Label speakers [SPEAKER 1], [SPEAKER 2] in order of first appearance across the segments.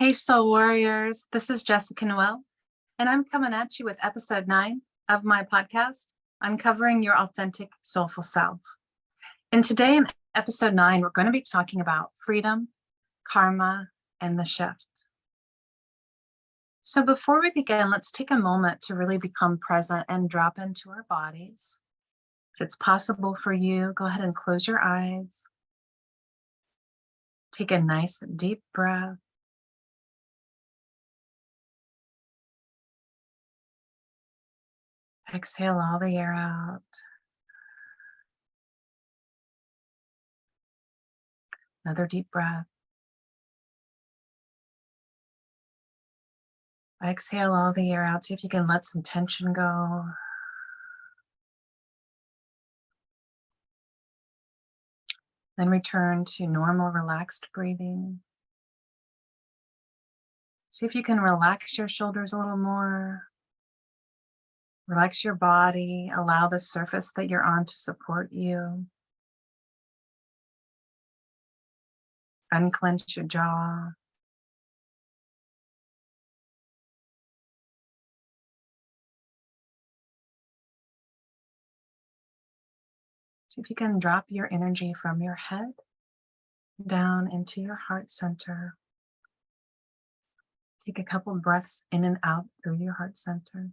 [SPEAKER 1] Hey, Soul Warriors. This is Jessica Noel, and I'm coming at you with episode 9 of my podcast, Uncovering Your Authentic Soulful Self. And today in episode 9, we're going to be talking about freedom, karma, and the shift. So before we begin, let's take a moment to really become present and drop into our bodies. If it's possible for you, go ahead and close your eyes. Take a nice deep breath. Exhale all the air out. Another deep breath. Exhale all the air out. See if you can let some tension go. Then return to normal, relaxed breathing. See if you can relax your shoulders a little more. Relax your body. Allow the surface that you're on to support you. Unclench your jaw. See if you can drop your energy from your head down into your heart center. Take a couple breaths in and out through your heart center.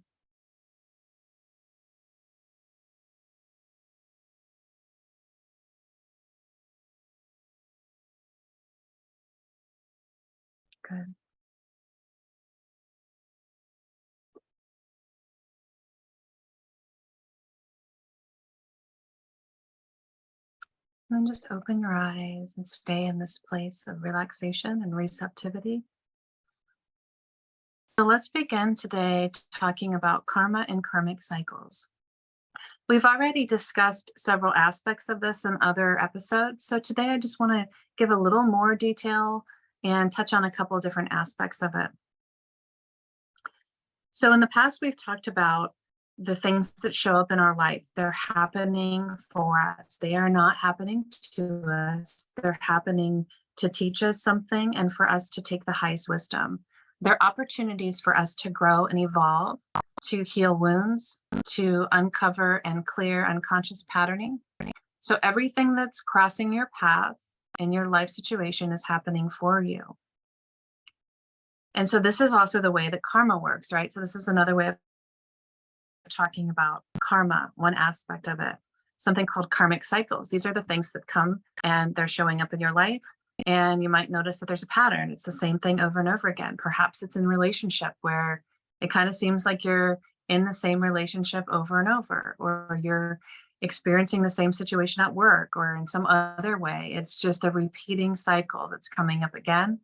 [SPEAKER 1] Good. And then just open your eyes and stay in this place of relaxation and receptivity. So let's begin today talking about karma and karmic cycles. We've already discussed several aspects of this in other episodes. So today I just want to give a little more detail and touch on a couple of different aspects of it. So in the past, we've talked about the things that show up in our life. They're happening for us. They are not happening to us. They're happening to teach us something and for us to take the highest wisdom. They're opportunities for us to grow and evolve, to heal wounds, to uncover and clear unconscious patterning. So everything that's crossing your path in your life situation is happening for you. And so this is also the way that karma works, right? So this is another way of talking about karma, one aspect of it, something called karmic cycles. These are the things that come and they're showing up in your life. And you might notice that there's a pattern. It's the same thing over and over again. Perhaps it's in relationship where it kind of seems like you're in the same relationship over and over, or you're experiencing the same situation at work or in some other way. It's just a repeating cycle that's coming up again.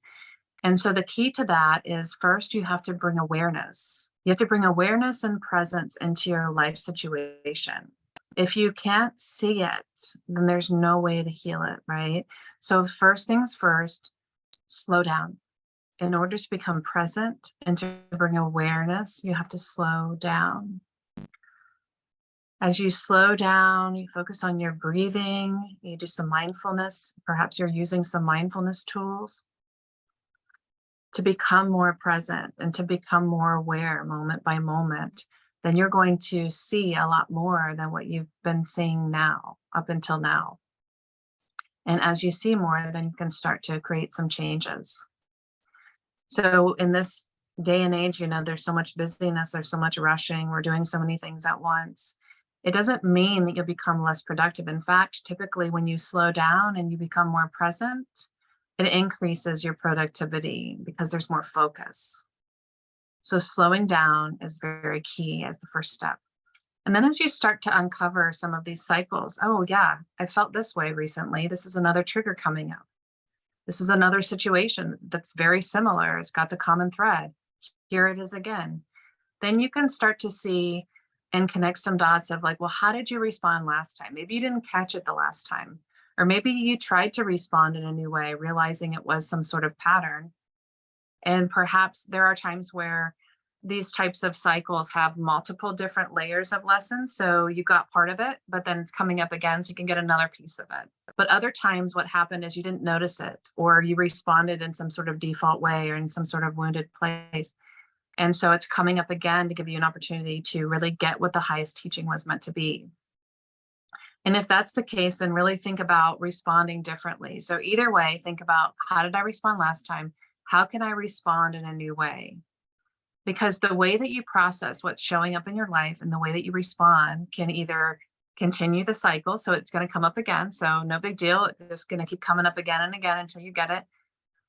[SPEAKER 1] And so the key to that is first, you have to bring awareness. You have to bring awareness and presence into your life situation. If you can't see it, then there's no way to heal it, right? So first things first, slow down. In order to become present and to bring awareness, you have to slow down. As you slow down, you focus on your breathing, you do some mindfulness. Perhaps you're using some mindfulness tools to become more present and to become more aware moment by moment. Then you're going to see a lot more than what you've been seeing now, up until now. And as you see more, then you can start to create some changes. So in this day and age, there's so much busyness, there's so much rushing, we're doing so many things at once. It doesn't mean that you'll become less productive. In fact, typically when you slow down and you become more present, it increases your productivity because there's more focus. So slowing down is very key as the first step. And then as you start to uncover some of these cycles, oh yeah, I felt this way recently. This is another trigger coming up. This is another situation that's very similar. It's got the common thread. Here it is again. Then you can start to see and connect some dots of like, well, how did you respond last time? Maybe you didn't catch it the last time. Or maybe you tried to respond in a new way, realizing it was some sort of pattern. And perhaps there are times where these types of cycles have multiple different layers of lessons. So you got part of it, but then it's coming up again, so you can get another piece of it. But other times what happened is you didn't notice it, or you responded in some sort of default way or in some sort of wounded place. And so it's coming up again to give you an opportunity to really get what the highest teaching was meant to be. And if that's the case, then really think about responding differently. So either way, think about, how did I respond last time? How can I respond in a new way? Because the way that you process what's showing up in your life and the way that you respond can either continue the cycle. So it's going to come up again. So no big deal. It's just going to keep coming up again and again until you get it.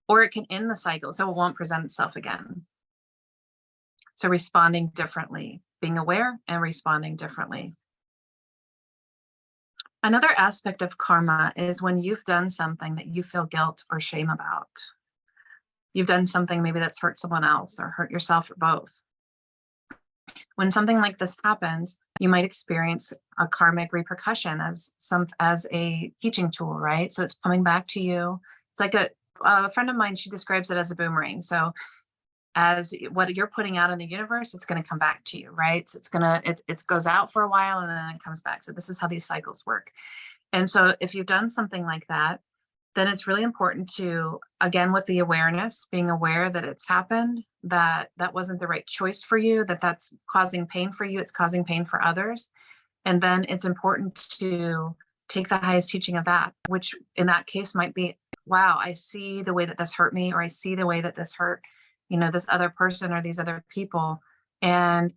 [SPEAKER 1] Or it can end the cycle. So it won't present itself again. So responding differently, being aware and responding differently. Another aspect of karma is when you've done something that you feel guilt or shame about. You've done something maybe that's hurt someone else or hurt yourself, or both. When something like this happens, you might experience a karmic repercussion as a teaching tool, right? So it's coming back to you. It's like a friend of mine, she describes it as a boomerang. So as what you're putting out in the universe, it's going to come back to you, right? So it goes out for a while and then it comes back. So this is how these cycles work. And so if you've done something like that, then it's really important to, again, with the awareness, being aware that it's happened, that wasn't the right choice for you, that's causing pain for you, it's causing pain for others. And then it's important to take the highest teaching of that, which in that case might be, wow, I see the way that this hurt me, or I see the way that this hurt, this other person or these other people. And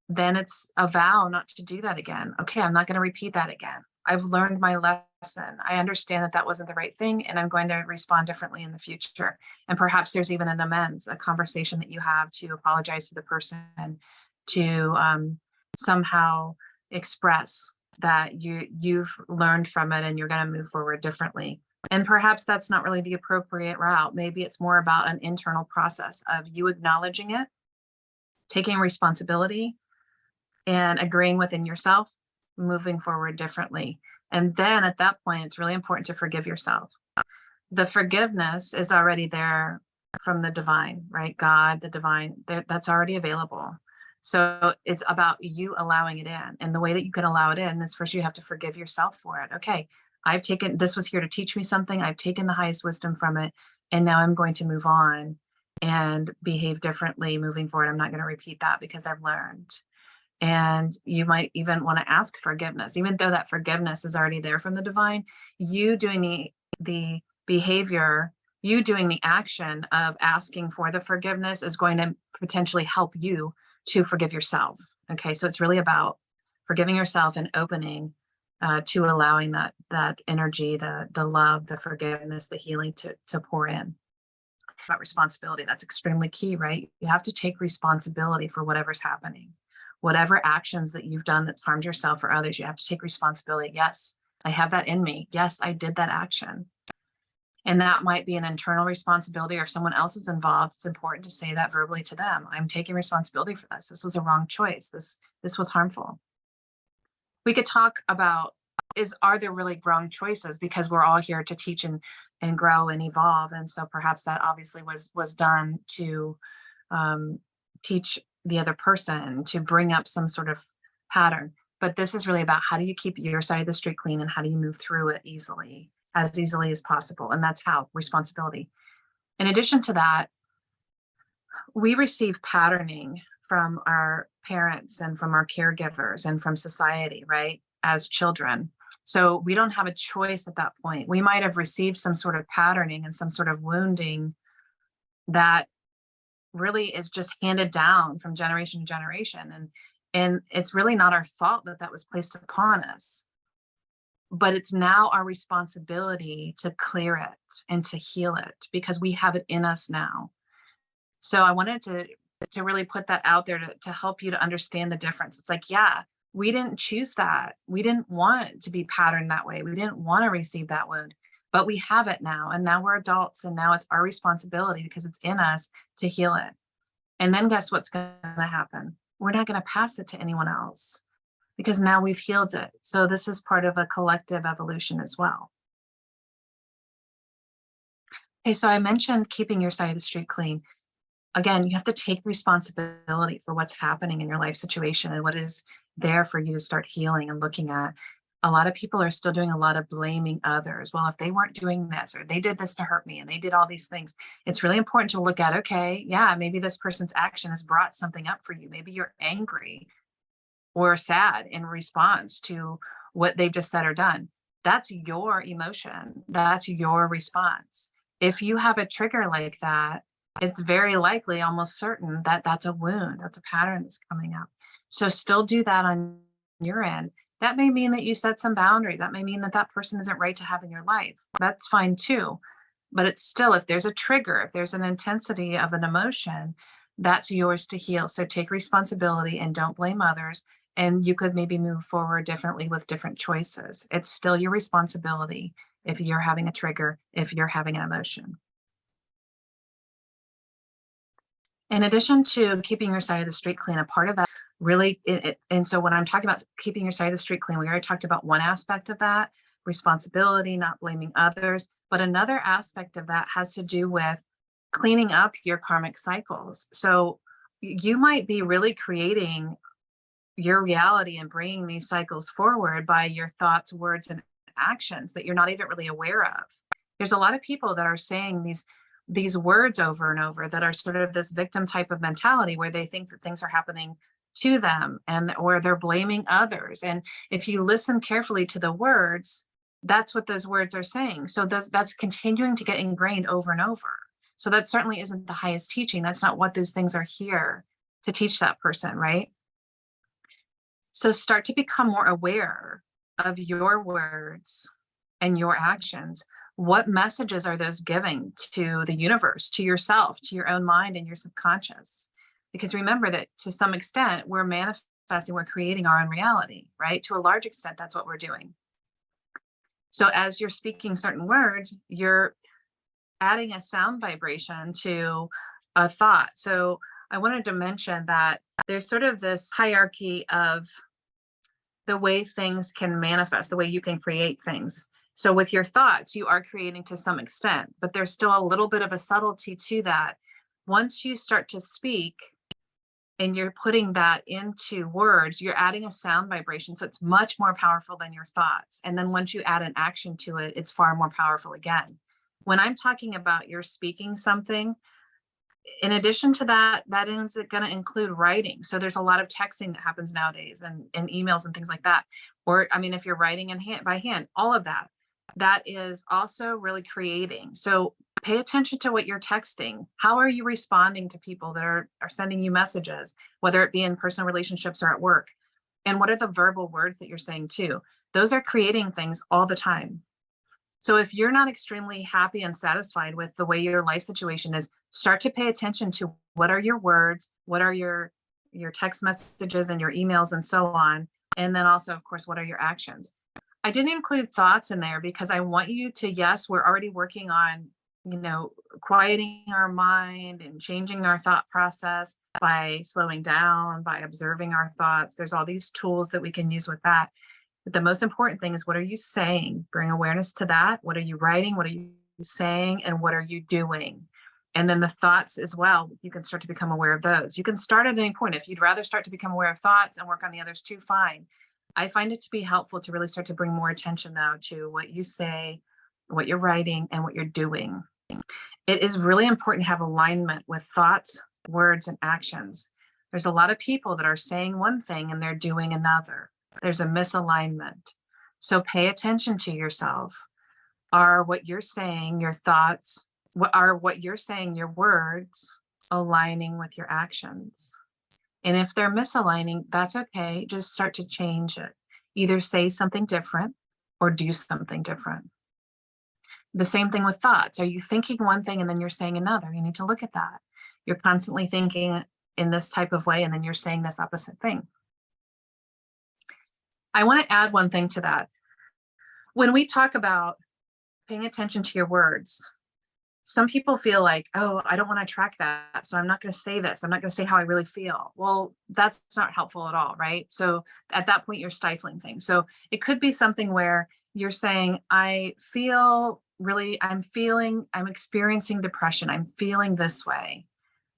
[SPEAKER 1] then it's a vow not to do that again. Okay, I'm not going to repeat that again. I've learned my lesson. I understand that wasn't the right thing, and I'm going to respond differently in the future. And perhaps there's even an amends, a conversation that you have to apologize to the person, to somehow express that you've learned from it and you're going to move forward differently. And perhaps that's not really the appropriate route. Maybe it's more about an internal process of you acknowledging it, taking responsibility, and agreeing within yourself, moving forward differently. And then at that point, it's really important to forgive yourself. The forgiveness is already there from the divine, right? God, the divine, that's already available. So it's about you allowing it in. And the way that you can allow it in is, first you have to forgive yourself for it. Okay, this was here to teach me something. I've taken the highest wisdom from it. And now I'm going to move on and behave differently moving forward. I'm not going to repeat that because I've learned. And you might even want to ask forgiveness, even though that forgiveness is already there from the divine. You doing the behavior, you doing the action of asking for the forgiveness is going to potentially help you to forgive yourself. Okay, so it's really about forgiving yourself and opening to allowing that energy, the love, the forgiveness, the healing to pour in. About responsibility, that's extremely key, right? You have to take responsibility for whatever's happening. Whatever actions that you've done that's harmed yourself or others, you have to take responsibility. Yes, I have that in me. Yes, I did that action. And that might be an internal responsibility, or if someone else is involved, it's important to say that verbally to them. I'm taking responsibility for this. This was a wrong choice. This was harmful. We could talk about, are there really wrong choices? Because we're all here to teach and grow and evolve. And so perhaps that obviously was done to teach the other person, to bring up some sort of pattern. But this is really about, how do you keep your side of the street clean, and how do you move through it as easily as possible? And that's how responsibility. In addition to that, we receive patterning from our parents and from our caregivers and from society, right? As children. So we don't have a choice at that point. We might have received some sort of patterning and some sort of wounding that really is just handed down from generation to generation. And it's really not our fault that was placed upon us, but it's now our responsibility to clear it and to heal it, because we have it in us now. So I wanted to really put that out there to help you to understand the difference. It's like, yeah, we didn't choose that. We didn't want to be patterned that way. We didn't want to receive that wound. But we have it now, and now we're adults, and now it's our responsibility, because it's in us, to heal it. And then guess what's going to happen? We're not going to pass it to anyone else, because now we've healed it. So this is part of a collective evolution as well. Okay, so I mentioned keeping your side of the street clean. again, you have to take responsibility for what's happening in your life situation and what is there for you to start healing and looking at. A lot of people are still doing a lot of blaming others. Well, if they weren't doing this or they did this to hurt me and they did all these things, it's really important to look at, okay, yeah, maybe this person's action has brought something up for you. Maybe you're angry or sad in response to what they've just said or done. That's your emotion. That's your response. If you have a trigger like that, it's very likely, almost certain, that that's a wound. That's a pattern that's coming up. So still do that on your end. That may mean that you set some boundaries. That may mean that that person isn't right to have in your life. That's fine too. But it's still, if there's a trigger, if there's an intensity of an emotion, that's yours to heal. So take responsibility and don't blame others. And you could maybe move forward differently with different choices. It's still your responsibility if you're having a trigger, if you're having an emotion. In addition to keeping your side of the street clean, a part of that really, and so when I'm talking about keeping your side of the street clean, we already talked about one aspect of that, responsibility, not blaming others. But another aspect of that has to do with cleaning up your karmic cycles. So you might be really creating your reality and bringing these cycles forward by your thoughts, words, and actions that you're not even really aware of. There's a lot of people that are saying these words over and over that are sort of this victim type of mentality where they think that things are happening to them and or they're blaming others. And if you listen carefully to the words, that's what those words are saying. So that's continuing to get ingrained over and over. So that certainly isn't the highest teaching. That's not what those things are here to teach that person, right? So start to become more aware of your words and your actions. What messages are those giving to the universe, to yourself, to your own mind and your subconscious? Because remember that to some extent, we're manifesting, we're creating our own reality, right? To a large extent, that's what we're doing. So as you're speaking certain words, you're adding a sound vibration to a thought. So I wanted to mention that there's sort of this hierarchy of the way things can manifest, the way you can create things. So with your thoughts, you are creating to some extent, but there's still a little bit of a subtlety to that. Once you start to speak and you're putting that into words, you're adding a sound vibration. So it's much more powerful than your thoughts. And then once you add an action to it, it's far more powerful again. When I'm talking about you're speaking something, in addition to that, that is going to include writing. So there's a lot of texting that happens nowadays and emails and things like that. Or, I mean, if you're writing in hand by hand, all of that, that is also really creating. So pay attention to what you're texting. How are you responding to people that are sending you messages, whether it be in personal relationships or at work? And what are the verbal words that you're saying too? Those are creating things all the time. So if you're not extremely happy and satisfied with the way your life situation is, start to pay attention to what are your words, what are your text messages and your emails and so on. And then also, of course, what are your actions? I didn't include thoughts in there because I want you to, yes, we're already working on, quieting our mind and changing our thought process by slowing down, by observing our thoughts. There's all these tools that we can use with that. But the most important thing is, what are you saying? Bring awareness to that. What are you writing? What are you saying? And what are you doing? And then the thoughts as well, you can start to become aware of those. You can start at any point. If you'd rather start to become aware of thoughts and work on the others too, fine. I find it to be helpful to really start to bring more attention though to what you say, what you're writing, and what you're doing. It is really important to have alignment with thoughts, words, and actions. There's a lot of people that are saying one thing and they're doing another. There's a misalignment. So pay attention to yourself. Are what you're saying, your thoughts, what you're saying, your words, aligning with your actions? And if they're misaligning, that's okay. Just start to change it. Either say something different or do something different. The same thing with thoughts. Are you thinking one thing and then you're saying another? You need to look at that. You're constantly thinking in this type of way and then you're saying this opposite thing. I want to add one thing to that. When we talk about paying attention to your words, some people feel like, oh, I don't want to attract that. So I'm not going to say this. I'm not going to say how I really feel. Well, that's not helpful at all, right? So at that point, you're stifling things. So it could be something where you're saying, I'm experiencing depression. I'm feeling this way.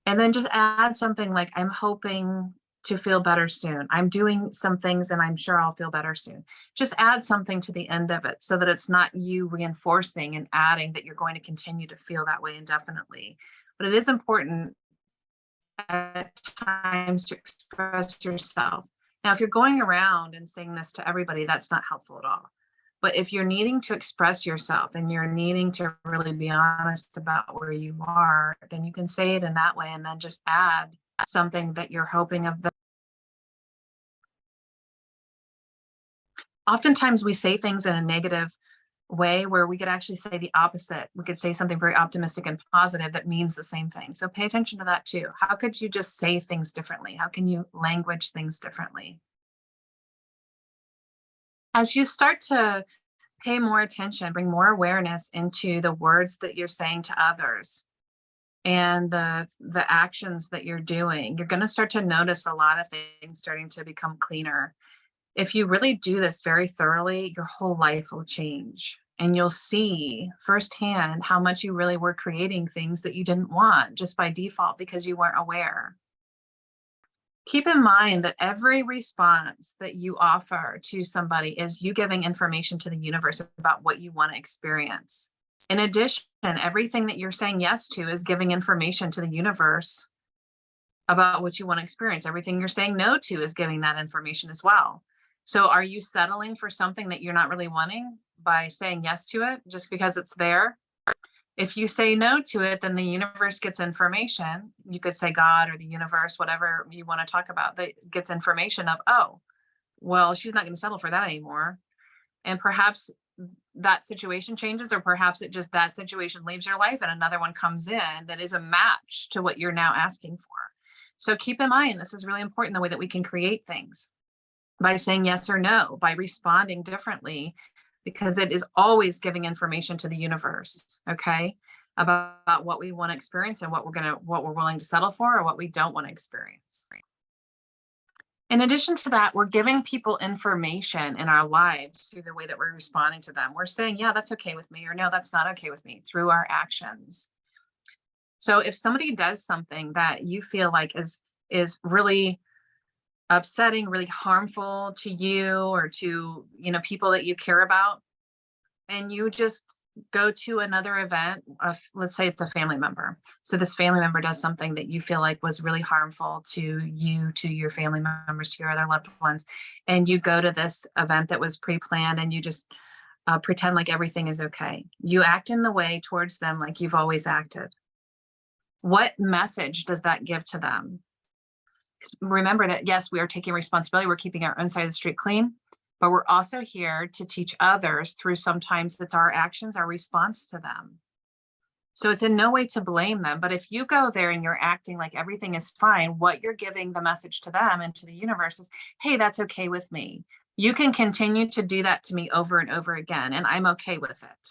[SPEAKER 1] And then just add something like, I'm hoping to feel better soon. I'm doing some things and I'm sure I'll feel better soon. Just add something to the end of it so that it's not you reinforcing and adding that you're going to continue to feel that way indefinitely. But it is important at times to express yourself. Now, if you're going around and saying this to everybody, that's not helpful at all. But if you're needing to express yourself and you're needing to really be honest about where you are, then you can say it in that way and then just add something that you're hoping of them. Oftentimes we say things in a negative way where we could actually say the opposite. We could say something very optimistic and positive that means the same thing. So pay attention to that too. How could you just say things differently? How can you language things differently? As you start to pay more attention, bring more awareness into the words that you're saying to others and the actions that you're doing, you're going to start to notice a lot of things starting to become cleaner. If you really do this very thoroughly, your whole life will change. And you'll see firsthand how much you really were creating things that you didn't want just by default because you weren't aware. Keep in mind that every response that you offer to somebody is you giving information to the universe about what you want to experience. In addition, everything that you're saying yes to is giving information to the universe about what you want to experience. Everything you're saying no to is giving that information as well. So are you settling for something that you're not really wanting by saying yes to it just because it's there? If you say no to it, then the universe gets information. You could say God or the universe, whatever you want to talk about, that gets information of, oh, well, she's not going to settle for that anymore. And perhaps that situation changes, or perhaps it just that situation leaves your life and another one comes in that is a match to what you're now asking for. So keep in mind, this is really important, the way that we can create things by saying yes or no, by responding differently, because it is always giving information to the universe, okay, about what we want to experience and what we're willing to settle for or what we don't want to experience. In addition to that, we're giving people information in our lives through the way that we're responding to them. We're saying, yeah, that's okay with me, or no, that's not okay with me, through our actions. So if somebody does something that you feel like is really upsetting, really harmful to you or to, people that you care about, and you just go to another event of, let's say it's a family member. So this family member does something that you feel like was really harmful to you, to your family members, to your other loved ones, and you go to this event that was pre-planned and you just pretend like everything is okay. You act in the way towards them like you've always acted. What message does that give to them? Remember that, yes, we are taking responsibility. We're keeping our own side of the street clean, but we're also here to teach others through, sometimes it's our actions, our response to them. So it's in no way to blame them. But if you go there and you're acting like everything is fine, what you're giving the message to them and to the universe is, hey, that's okay with me. You can continue to do that to me over and over again, and I'm okay with it.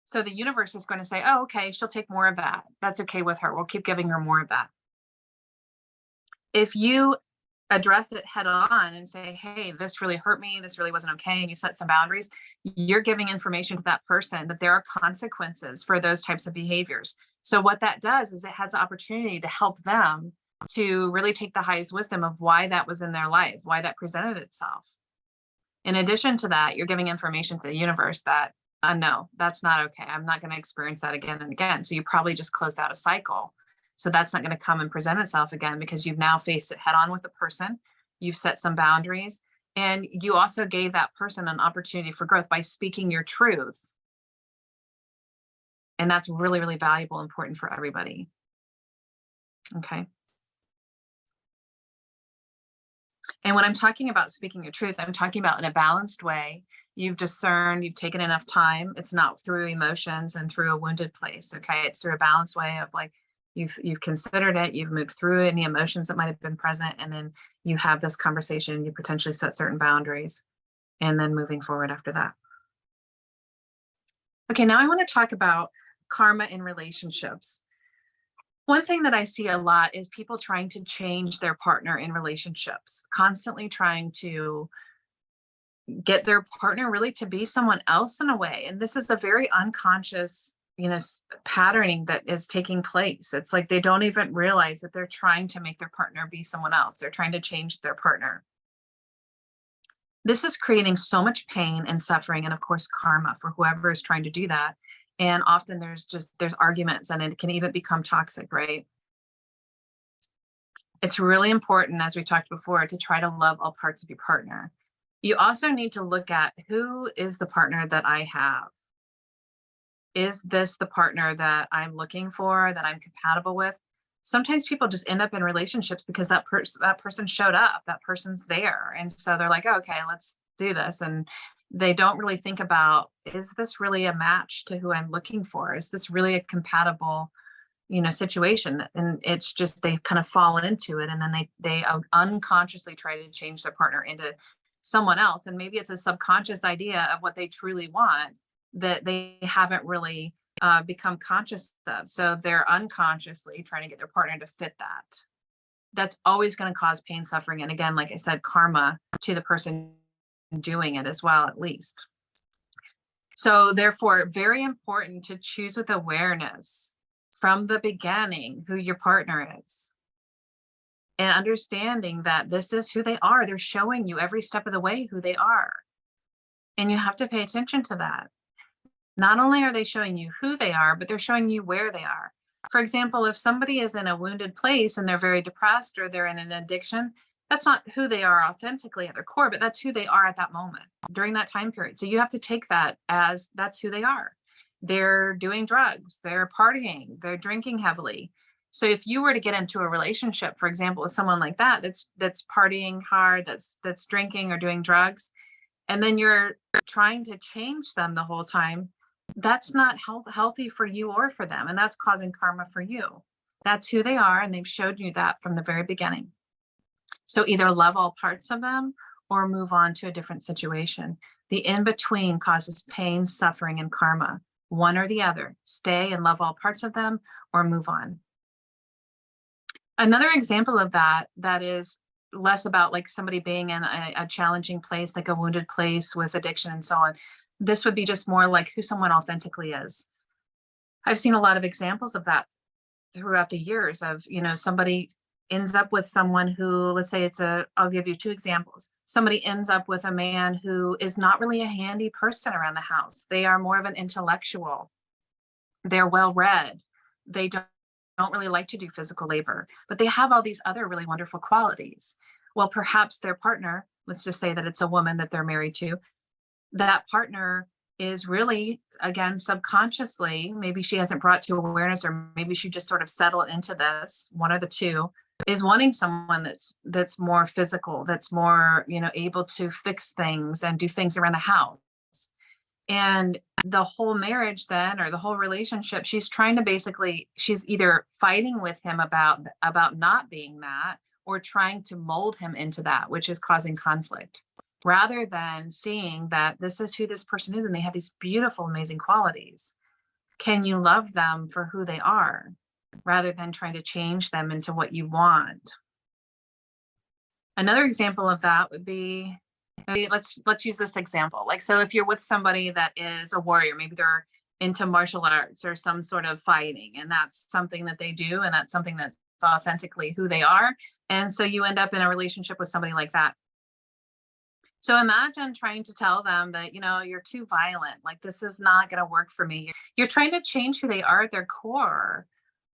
[SPEAKER 1] So the universe is going to say, oh, okay, she'll take more of that. That's okay with her. We'll keep giving her more of that. If you address it head on and say, hey, this really hurt me, this really wasn't okay, and you set some boundaries, you're giving information to that person that there are consequences for those types of behaviors. So what that does is it has the opportunity to help them to really take the highest wisdom of why that was in their life, why that presented itself. In addition to that, you're giving information to the universe that, no, that's not okay. I'm not going to experience that again and again. So you probably just closed out a cycle. So that's not going to come and present itself again, because you've now faced it head on with the person. You've set some boundaries, and you also gave that person an opportunity for growth by speaking your truth. And that's really, really valuable, important for everybody. Okay. And when I'm talking about speaking your truth, I'm talking about in a balanced way. You've discerned, you've taken enough time. It's not through emotions and through a wounded place. Okay. It's through a balanced way of like, you've considered it, you've moved through any emotions that might have been present, and then you have this conversation, you potentially set certain boundaries, and then moving forward after that. Okay, now I want to talk about karma in relationships. One thing that I see a lot is people trying to change their partner in relationships, constantly trying to get their partner really to be someone else in a way. And this is a very unconscious patterning that is taking place. It's like they don't even realize that they're trying to make their partner be someone else. They're trying to change their partner. This is creating so much pain and suffering, and of course karma for whoever is trying to do that. And often there's arguments, and it can even become toxic, right? It's really important, as we talked before, to try to love all parts of your partner. You also need to look at, who is the partner that I have? Is this the partner that I'm looking for, that I'm compatible with? Sometimes people just end up in relationships because that person showed up, that person's there. And so they're like, oh, okay, let's do this. And they don't really think about, is this really a match to who I'm looking for? Is this really a compatible, situation? And it's just, they kind of fall into it. And then they unconsciously try to change their partner into someone else. And maybe it's a subconscious idea of what they truly want that they haven't really become conscious of. So they're unconsciously trying to get their partner to fit that. That's always going to cause pain, suffering, and again, like I said, karma to the person doing it as well, at least. So therefore, very important to choose with awareness from the beginning who your partner is. And understanding that this is who they are. They're showing you every step of the way who they are. And you have to pay attention to that. Not only are they showing you who they are, but they're showing you where they are. For example, if somebody is in a wounded place and they're very depressed, or they're in an addiction, that's not who they are authentically at their core, but that's who they are at that moment during that time period. So you have to take that as that's who they are. They're doing drugs, they're partying, they're drinking heavily. So if you were to get into a relationship, for example, with someone like that, that's partying hard, that's drinking or doing drugs, and then you're trying to change them the whole time, that's not healthy for you or for them. And that's causing karma for you. That's who they are. And they've showed you that from the very beginning. So either love all parts of them or move on to a different situation. The in-between causes pain, suffering, and karma. One or the other. Stay and love all parts of them or move on. Another example of that is less about like somebody being in a challenging place, like a wounded place with addiction and so on. This would be just more like who someone authentically is. I've seen a lot of examples of that throughout the years of, somebody ends up with someone who, let's say I'll give you two examples. Somebody ends up with a man who is not really a handy person around the house. They are more of an intellectual. They're well-read. They don't really like to do physical labor, but they have all these other really wonderful qualities. Well, perhaps their partner, let's just say that it's a woman that they're married to, that partner is really, again, subconsciously, maybe she hasn't brought to awareness, or maybe she just sort of settled into this, one or the two, is wanting someone that's more physical, that's more, able to fix things and do things around the house. And the whole marriage then, or the whole relationship, she's trying to she's either fighting with him about not being that, or trying to mold him into that, which is causing conflict, rather than seeing that this is who this person is and they have these beautiful, amazing qualities. Can you love them for who they are, rather than trying to change them into what you want? Another example of that would be, let's use this example. Like, so if you're with somebody that is a warrior, maybe they're into martial arts or some sort of fighting, and that's something that they do, and that's something that's authentically who they are. And so you end up in a relationship with somebody like that. So imagine trying to tell them that, you're too violent, like this is not going to work for me. You're trying to change who they are at their core,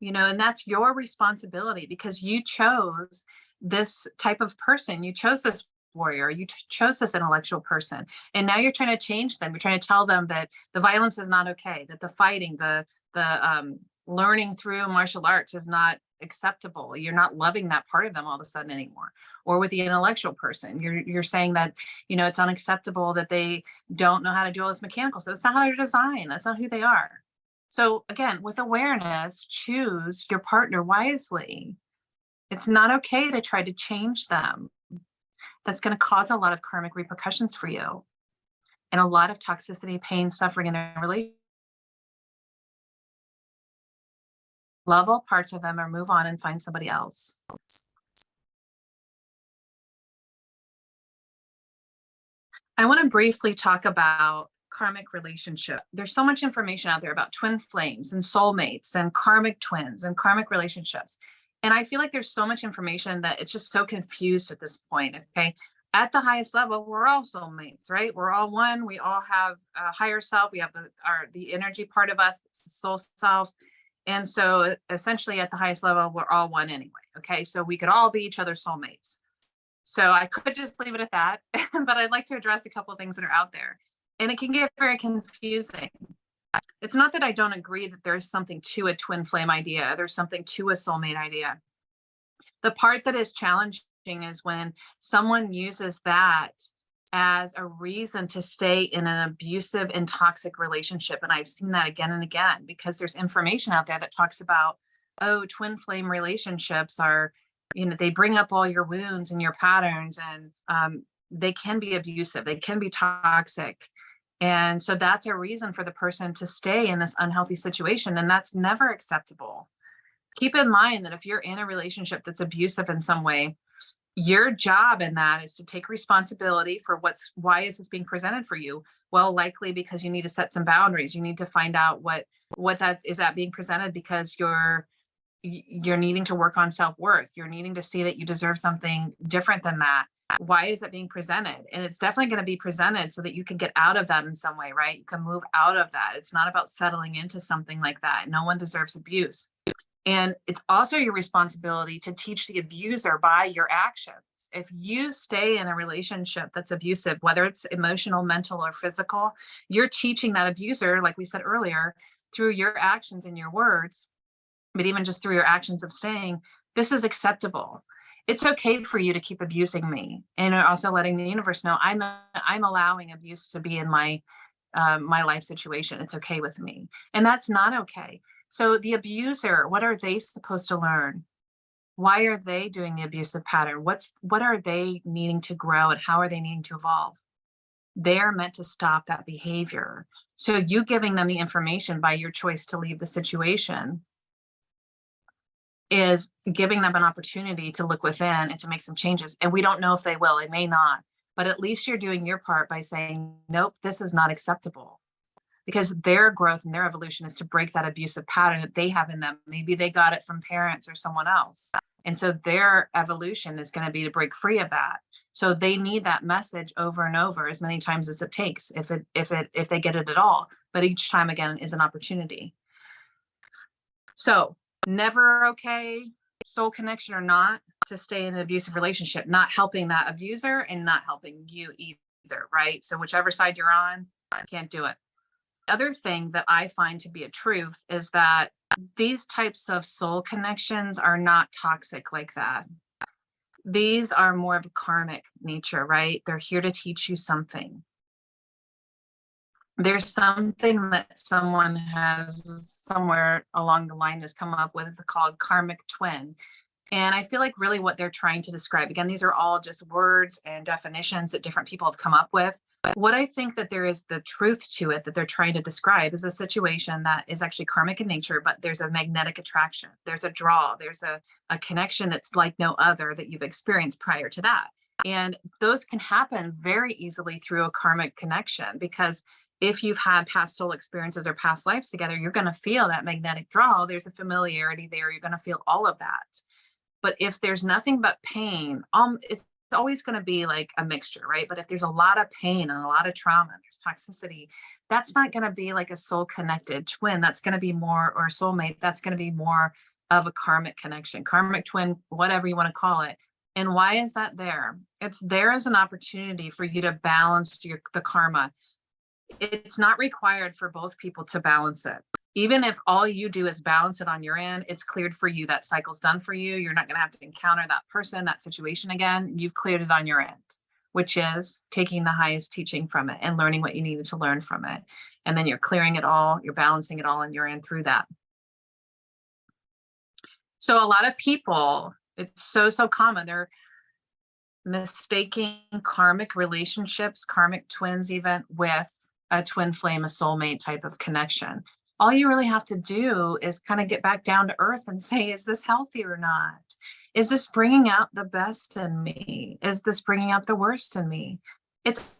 [SPEAKER 1] and that's your responsibility, because you chose this type of person. You chose this warrior, you chose this intellectual person, and now you're trying to change them. You're trying to tell them that the violence is not okay, that the fighting, the learning through martial arts is not acceptable. You're not loving that part of them all of a sudden anymore. Or with the intellectual person, you're saying that, it's unacceptable that they don't know how to do all this mechanical. So that's not how they're designed. That's not who they are. So again, with awareness, choose your partner wisely. It's not okay to try to change them. That's going to cause a lot of karmic repercussions for you, and a lot of toxicity, pain, suffering in their relationship. Love all parts of them or move on and find somebody else. I want to briefly talk about karmic relationship. There's so much information out there about twin flames and soulmates and karmic twins and karmic relationships. And I feel like there's so much information that it's just so confused at this point. Okay. At the highest level, we're all soulmates, right? We're all one. We all have a higher self. We have the energy part of us, it's the soul self. And so essentially at the highest level, we're all one anyway. Okay. So we could all be each other's soulmates. So I could just leave it at that, but I'd like to address a couple of things that are out there. And it can get very confusing. It's not that I don't agree that there's something to a twin flame idea, there's something to a soulmate idea. The part that is challenging is when someone uses that as a reason to stay in an abusive and toxic relationship. And I've seen that again and again, because there's information out there that talks about, oh, twin flame relationships are, they bring up all your wounds and your patterns, and they can be abusive, they can be toxic. And so that's a reason for the person to stay in this unhealthy situation. And that's never acceptable. Keep in mind that if you're in a relationship that's abusive in some way, your job in that is to take responsibility for why is this being presented for you? Well, likely because you need to set some boundaries. You need to find out what is that being presented because you're needing to work on self-worth. You're needing to see that you deserve something different than that. Why is it being presented? And it's definitely going to be presented so that you can get out of that in some way, right? You can move out of that. It's not about settling into something like that. No one deserves abuse. And it's also your responsibility to teach the abuser by your actions. If you stay in a relationship that's abusive, whether it's emotional, mental, or physical, you're teaching that abuser, like we said earlier, through your actions and your words, but even just through your actions of saying, this is acceptable. It's okay for you to keep abusing me. And also letting the universe know I'm allowing abuse to be in my life situation. It's okay with me. And that's not okay. So the abuser, what are they supposed to learn? Why are they doing the abusive pattern? What are they needing to grow, and how are they needing to evolve? They are meant to stop that behavior. So you giving them the information by your choice to leave the situation is giving them an opportunity to look within and to make some changes. And we don't know if they will, it may not, but at least you're doing your part by saying, nope, this is not acceptable. Because their growth and their evolution is to break that abusive pattern that they have in them. Maybe they got it from parents or someone else. And so their evolution is going to be to break free of that. So they need that message over and over as many times as it takes, if they get it at all. But each time again is an opportunity. So never okay, soul connection or not, to stay in an abusive relationship, not helping that abuser and not helping you either, right? So whichever side you're on, I can't do it. Other thing that I find to be a truth is that these types of soul connections are not toxic like that. These are more of a karmic nature, right? They're here to teach you something. There's something that someone has somewhere along the line has come up with called karmic twin. And I feel like really what they're trying to describe, again, these are all just words and definitions that different people have come up with. What I think that there is the truth to it that they're trying to describe is a situation that is actually karmic in nature, but there's a magnetic attraction. There's a draw. There's a connection that's like no other that you've experienced prior to that. And those can happen very easily through a karmic connection, because if you've had past soul experiences or past lives together, you're going to feel that magnetic draw. There's a familiarity there. You're going to feel all of that. But if there's nothing but pain, it's always going to be like a mixture, right? But if there's a lot of pain and a lot of trauma, and there's toxicity, that's not going to be like a soul connected twin. That's going to be more, or soulmate, that's going to be more of a karmic connection, karmic twin, whatever you want to call it. And why is that there? It's there as an opportunity for you to balance the karma. It's not required for both people to balance it. Even if all you do is balance it on your end, it's cleared for you. That cycle's done for you. You're not going to have to encounter that person, that situation again. You've cleared it on your end, which is taking the highest teaching from it and learning what you needed to learn from it. And then you're clearing it all, you're balancing it all on your end through that. So a lot of people, it's so common. They're mistaking karmic relationships, karmic twins even, with a twin flame, a soulmate type of connection. All you really have to do is kind of get back down to earth and say, is this healthy or not? Is this bringing out the best in me? Is this bringing out the worst in me? It's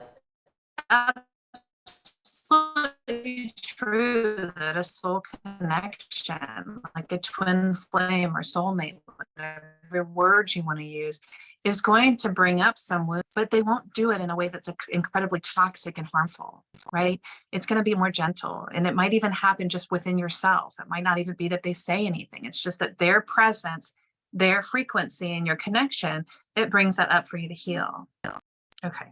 [SPEAKER 1] absolutely true that a soul connection, like a twin flame or soulmate, whatever words you want to use, is going to bring up some wounds, but they won't do it in a way that's incredibly toxic and harmful, right? It's going to be more gentle, and it might even happen just within yourself. It might not even be that they say anything. It's just that their presence, their frequency, and your connection, it brings that up for you to heal. Okay.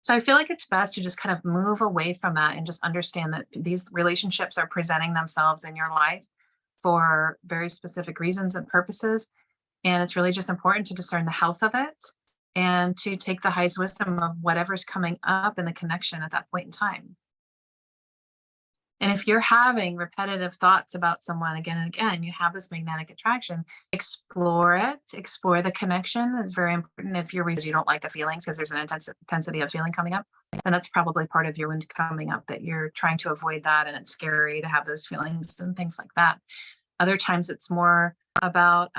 [SPEAKER 1] So I feel like it's best to just kind of move away from that and just understand that these relationships are presenting themselves in your life for very specific reasons and purposes. And it's really just important to discern the health of it and to take the highest wisdom of whatever's coming up in the connection at that point in time. And if you're having repetitive thoughts about someone again and again, you have this magnetic attraction, explore it, explore the connection. It's very important. If you're reason you don't like the feelings because there's an intensity of feeling coming up, and that's probably part of your wound coming up, that you're trying to avoid that, and it's scary to have those feelings and things like that. Other times it's more about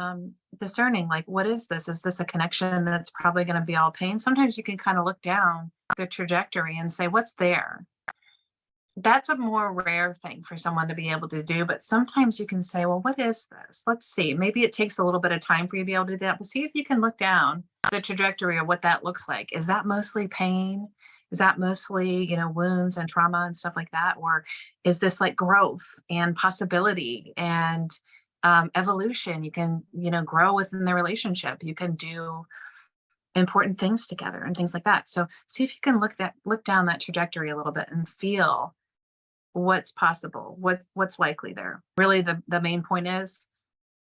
[SPEAKER 1] discerning, like, what is this? Is this a connection that's probably going to be all pain? Sometimes you can kind of look down the trajectory and say, what's there? That's a more rare thing for someone to be able to do, but sometimes you can say, well, what is this? Let's see. Maybe it takes a little bit of time for you to be able to do that, but see if you can look down the trajectory of what that looks like. Is that mostly pain? Is that mostly, wounds and trauma and stuff like that? Or is this like growth and possibility and evolution? You can, grow within the relationship. You can do important things together and things like that. So see if you can look down that trajectory a little bit and feel what's possible, what's likely there. Really, the main point is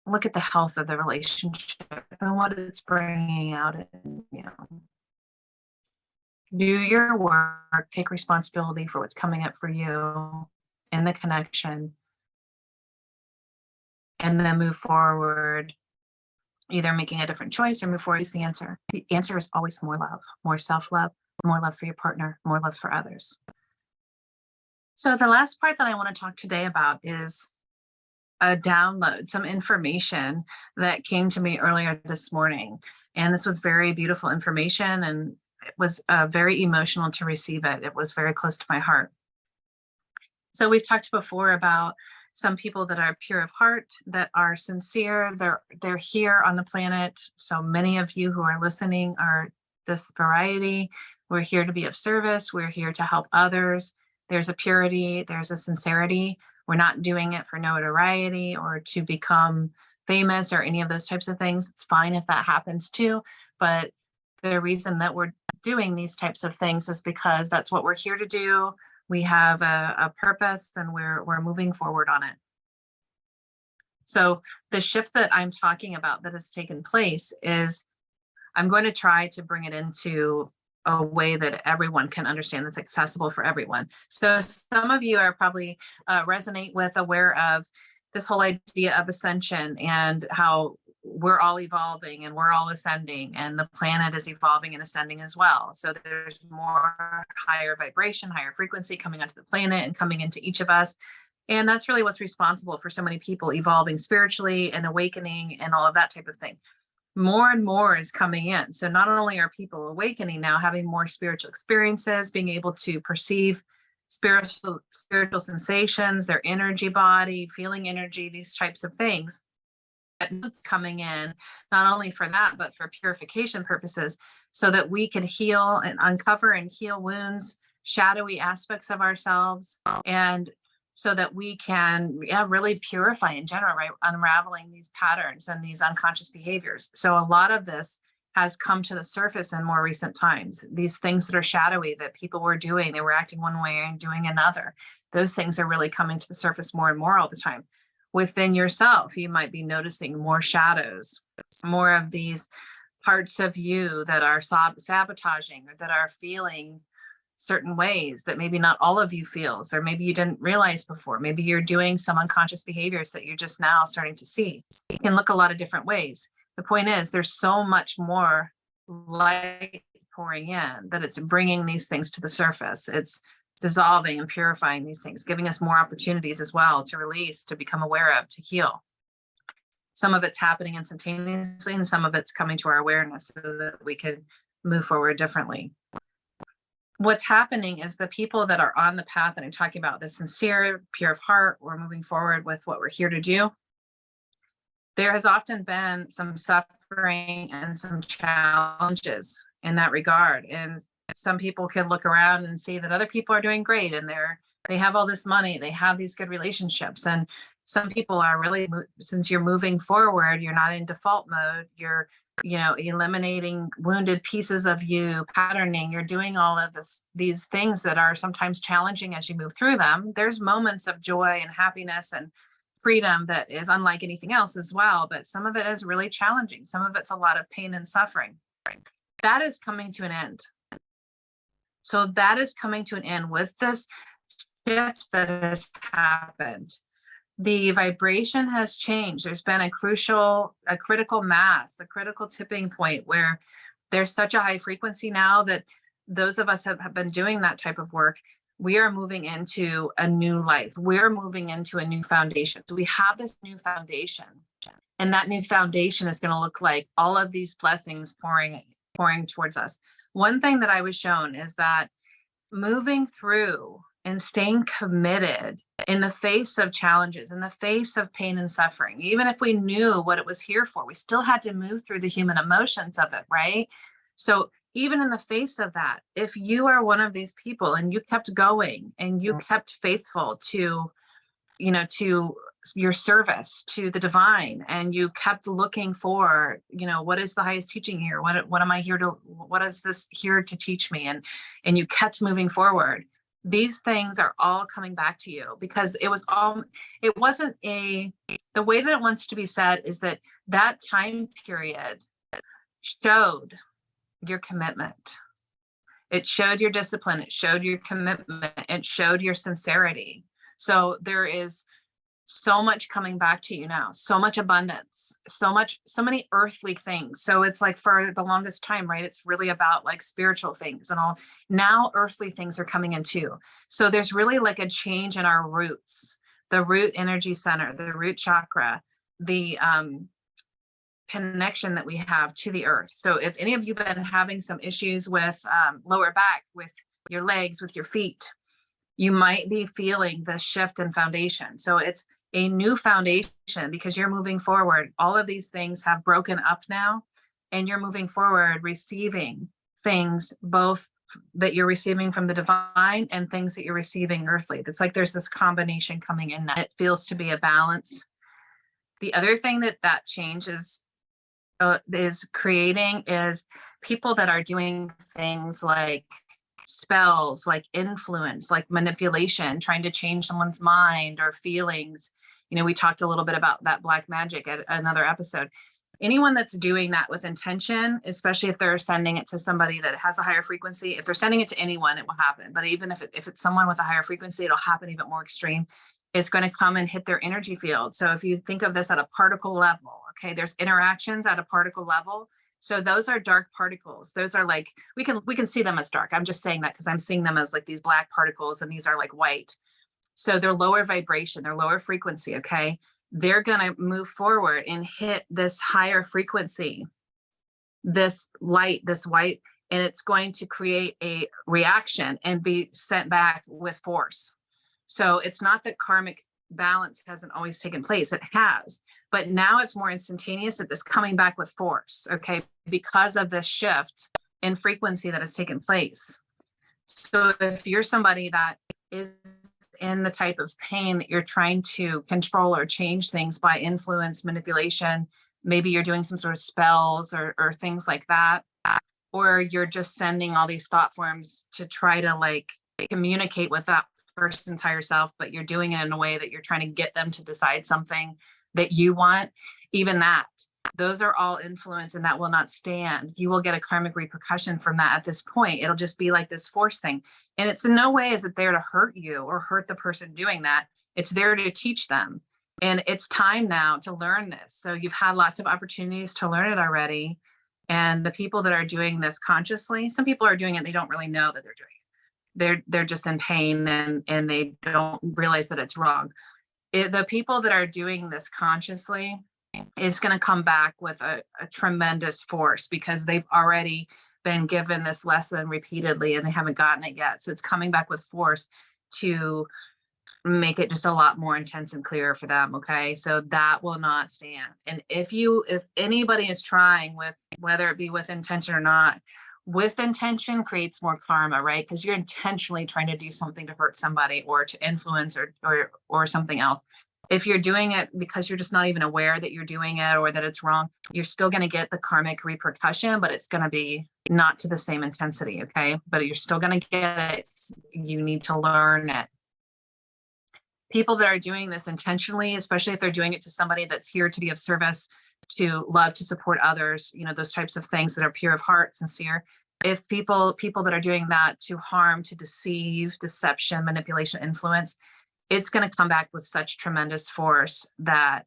[SPEAKER 1] look at the health of the relationship and what it's bringing out, and do your work, take responsibility for what's coming up for you in the connection, and then move forward, either making a different choice or move forward. Is the answer. The answer is always more love, more self-love, more love for your partner, more love for others. So the last part that I want to talk today about is a download, some information that came to me earlier this morning. And this was very beautiful information, and it was very emotional to receive it. It was very close to my heart. So we've talked before about some people that are pure of heart, that are sincere. They're here on the planet. So many of you who are listening are this variety. We're here to be of service. We're here to help others. There's a purity, there's a sincerity. We're not doing it for notoriety or to become famous or any of those types of things. It's fine if that happens too. But the reason that we're doing these types of things is because that's what we're here to do. We have a purpose, and we're moving forward on it. So the shift that I'm talking about that has taken place is, I'm going to try to bring it into a way that everyone can understand, that's accessible for everyone. So some of you are probably resonate with, aware of this whole idea of ascension and how we're all evolving and we're all ascending, and the planet is evolving and ascending as well. So there's more higher vibration, higher frequency coming onto the planet and coming into each of us. And that's really what's responsible for so many people evolving spiritually and awakening and all of that type of thing. More and more is coming in. So not only are people awakening now, having more spiritual experiences, being able to perceive spiritual sensations, their energy body, feeling energy, these types of things, it's coming in not only for that, but for purification purposes, so that we can heal and uncover and heal wounds, shadowy aspects of ourselves, and so that we can really purify in general, right? Unraveling these patterns and these unconscious behaviors. So a lot of this has come to the surface in more recent times. These things that are shadowy that people were doing, they were acting one way and doing another. Those things are really coming to the surface more and more all the time. Within yourself, you might be noticing more shadows, more of these parts of you that are sabotaging or that are feeling certain ways that maybe not all of you feels, or maybe you didn't realize before. Maybe you're doing some unconscious behaviors that you're just now starting to see. It can look a lot of different ways. The point is, there's so much more light pouring in that it's bringing these things to the surface. It's dissolving and purifying these things, giving us more opportunities as well to release, to become aware of, to heal. Some of it's happening instantaneously, and some of it's coming to our awareness so that we can move forward differently. What's happening is the people that are on the path, and I'm talking about the sincere, pure of heart, we're moving forward with what we're here to do. There has often been some suffering and some challenges in that regard. And some people can look around and see that other people are doing great, and they have all this money, they have these good relationships. And some people are really, since you're moving forward, you're not in default mode, you're eliminating wounded pieces of you, patterning, you're doing all of these things that are sometimes challenging as you move through them. There's moments of joy and happiness and freedom that is unlike anything else as well, but some of it is really challenging. Some of it's a lot of pain and suffering. That is coming to an end. So that is coming to an end with this shift that has happened. The vibration has changed. There's been a critical mass, a critical tipping point where there's such a high frequency now that those of us have been doing that type of work, we are moving into a new life. We're moving into a new foundation. So we have this new foundation, and that new foundation is going to look like all of these blessings pouring towards us. One thing that I was shown is that moving through and staying committed in the face of challenges, in the face of pain and suffering, even if we knew what it was here for, we still had to move through the human emotions of it, right? So even in the face of that, if you are one of these people and you kept going and you kept faithful to your service to the divine, and you kept looking for, what is the highest teaching here? What am I here to, what is this here to teach me? And you kept moving forward. These things are all coming back to you, because it wasn't the way that it wants to be said is that time period showed your commitment. It showed your discipline. It showed your commitment. It showed your sincerity. So there is so much coming back to you now, so much abundance, so many earthly things. So it's like for the longest time, right? It's really about like spiritual things and all. Now earthly things are coming in too. So there's really like a change in our roots, the root energy center, the root chakra, the connection that we have to the earth. So if any of you have been having some issues with lower back, with your legs, with your feet, you might be feeling the shift in foundation. So it's a new foundation because you're moving forward. All of these things have broken up now, and you're moving forward, receiving things both that you're receiving from the divine and things that you're receiving earthly. It's like there's this combination coming in now. It feels to be a balance. The other thing that change is creating is people that are doing things like spells, like influence, like manipulation, trying to change someone's mind or feelings. We talked a little bit about that black magic at another episode. Anyone that's doing that with intention, especially if they're sending it to somebody that has a higher frequency, if they're sending it to anyone, it will happen. But even if it's someone with a higher frequency, it'll happen even more extreme. It's going to come and hit their energy field. So if you think of this at a particle level, okay, there's interactions at a particle level. So those are dark particles. Those are like, we can see them as dark. I'm just saying that because I'm seeing them as like these black particles, and these are like white. So they're lower vibration, they're lower frequency, okay? They're gonna move forward and hit this higher frequency, this light, this white, and it's going to create a reaction and be sent back with force. So it's not that karmic balance hasn't always taken place, it has, but now it's more instantaneous. It's coming back with force, okay, because of this shift in frequency that has taken place. So if you're somebody that is in the type of pain that you're trying to control or change things by influence, manipulation, maybe you're doing some sort of spells or things like that, or you're just sending all these thought forms to try to like communicate with that person's higher self, but you're doing it in a way that you're trying to get them to decide something that you want, even that, those are all influence, and that will not stand. You will get a karmic repercussion from that at this point. It'll just be like this force thing. And it's in no way is it there to hurt you or hurt the person doing that. It's there to teach them. And it's time now to learn this. So you've had lots of opportunities to learn it already. And the people that are doing this consciously, some people are doing it, they don't really know that they're doing it. They're just in pain and they don't realize that it's wrong. The people that are doing this consciously, is going to come back with a tremendous force, because they've already been given this lesson repeatedly and they haven't gotten it yet. So it's coming back with force to make it just a lot more intense and clear for them. Okay. So that will not stand. And if anybody is trying with, whether it be with intention or not, with intention creates more karma, right? Because you're intentionally trying to do something to hurt somebody or to influence or something else. If you're doing it because you're just not even aware that you're doing it or that it's wrong, you're still going to get the karmic repercussion, but it's going to be not to the same intensity. Okay. But you're still going to get it. You need to learn it. People that are doing this intentionally, especially if they're doing it to somebody that's here to be of service, to love, to support others, those types of things that are pure of heart, sincere. If people that are doing that to harm, to deceive, deception, manipulation, influence, it's going to come back with such tremendous force that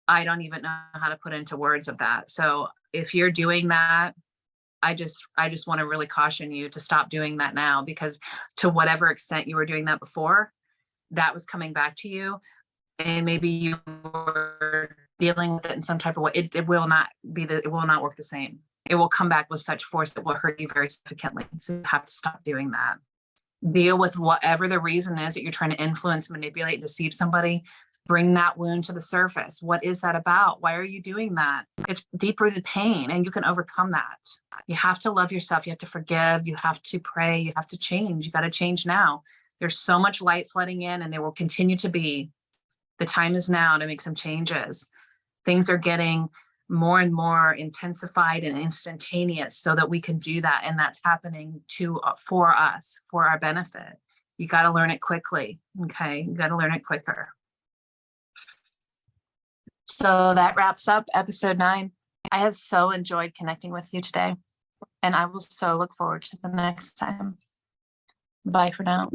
[SPEAKER 1] I don't even know how to put into words of that. So if you're doing that, I just want to really caution you to stop doing that now, because to whatever extent you were doing that before, that was coming back to you, and maybe you were dealing with it in some type of way. It will not work the same. It will come back with such force that will hurt you very significantly. So you have to stop doing that. Deal with whatever the reason is that you're trying to influence, manipulate, deceive somebody. Bring that wound to the surface. What is that about? Why are you doing that? It's deep-rooted pain, and you can overcome that. You have to love yourself. You have to forgive. You have to pray. You have to change. You got to change now. There's so much light flooding in, and there will continue to be. The time is now to make some changes. Things are getting more and more intensified and instantaneous so that we can do that. And that's happening for us, for our benefit. You got to learn it quickly. Okay. You got to learn it quicker. So that wraps up episode 9. I have so enjoyed connecting with you today, and I will so look forward to the next time. Bye for now.